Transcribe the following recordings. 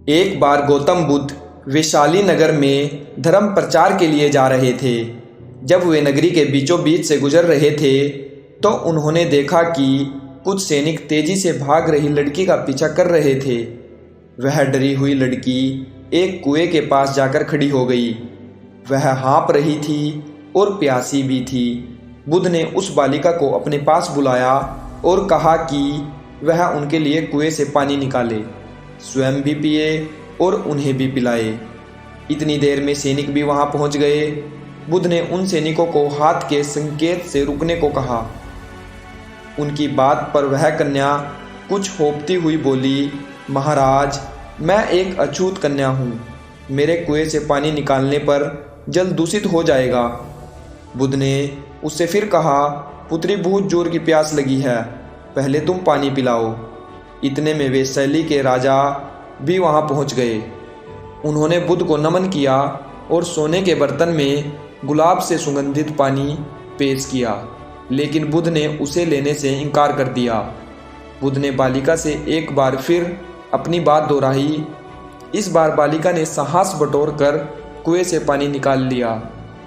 एक बार गौतम बुद्ध वैशाली नगर में धर्म प्रचार के लिए जा रहे थे। जब वे नगरी के बीचों बीच से गुजर रहे थे तो उन्होंने देखा कि कुछ सैनिक तेजी से भाग रही लड़की का पीछा कर रहे थे। वह डरी हुई लड़की एक कुएं के पास जाकर खड़ी हो गई। वह हाँप रही थी और प्यासी भी थी। बुद्ध ने उस बालिका को अपने पास बुलाया और कहा कि वह उनके लिए कुएं से पानी निकाले, स्वयं भी पिए और उन्हें भी पिलाए। इतनी देर में सैनिक भी वहां पहुंच गए। बुद्ध ने उन सैनिकों को हाथ के संकेत से रुकने को कहा। उनकी बात पर वह कन्या कुछ होपती हुई बोली, महाराज, मैं एक अछूत कन्या हूँ। मेरे कुएं से पानी निकालने पर जल दूषित हो जाएगा। बुद्ध ने उससे फिर कहा, पुत्री, बहुत जोर की प्यास लगी है, पहले तुम पानी पिलाओ। इतने में वैशाली के राजा भी वहां पहुंच गए। उन्होंने बुद्ध को नमन किया और सोने के बर्तन में गुलाब से सुगंधित पानी पेश किया, लेकिन बुद्ध ने उसे लेने से इनकार कर दिया। बुद्ध ने बालिका से एक बार फिर अपनी बात दोहराई। इस बार बालिका ने साहस बटोर कर कुएं से पानी निकाल लिया,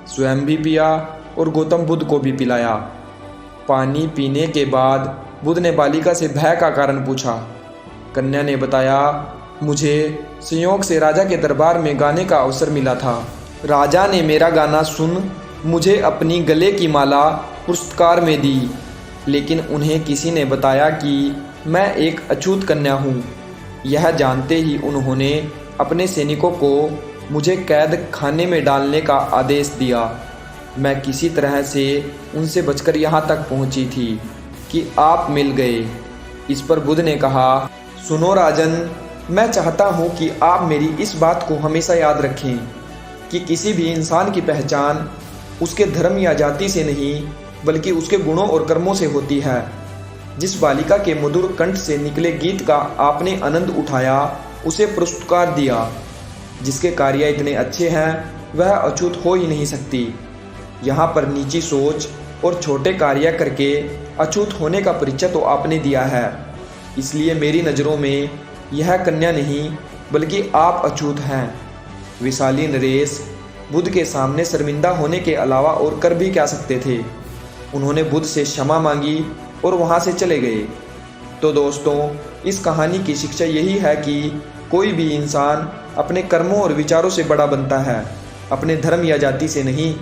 स्वयं भी पिया और गौतम बुद्ध को भी पिलाया। पानी पीने के बाद बुद्ध ने बालिका से भय का कारण पूछा। कन्या ने बताया, मुझे संयोग से राजा के दरबार में गाने का अवसर मिला था। राजा ने मेरा गाना सुन मुझे अपनी गले की माला पुरस्कार में दी, लेकिन उन्हें किसी ने बताया कि मैं एक अछूत कन्या हूँ। यह जानते ही उन्होंने अपने सैनिकों को मुझे कैद खाने में डालने का आदेश दिया। मैं किसी तरह से उनसे बचकर यहाँ तक पहुँची थी कि आप मिल गए। इस पर बुद्ध ने कहा, सुनो राजन, मैं चाहता हूँ कि आप मेरी इस बात को हमेशा याद रखें कि किसी भी इंसान की पहचान उसके धर्म या जाति से नहीं, बल्कि उसके गुणों और कर्मों से होती है। जिस बालिका के मधुर कंठ से निकले गीत का आपने आनंद उठाया, उसे पुरस्कार दिया। जिसके कार्य इतने अच्छे हैं वह अछूत हो ही नहीं सकती। यहाँ पर नीची सोच और छोटे कार्य करके अछूत होने का परिचय तो आपने दिया है। इसलिए मेरी नज़रों में यह कन्या नहीं बल्कि आप अछूत हैं। वैशाली नरेश बुद्ध के सामने शर्मिंदा होने के अलावा और कर भी क्या सकते थे। उन्होंने बुद्ध से क्षमा मांगी और वहाँ से चले गए। तो दोस्तों, इस कहानी की शिक्षा यही है कि कोई भी इंसान अपने कर्मों और विचारों से बड़ा बनता है, अपने धर्म या जाति से नहीं।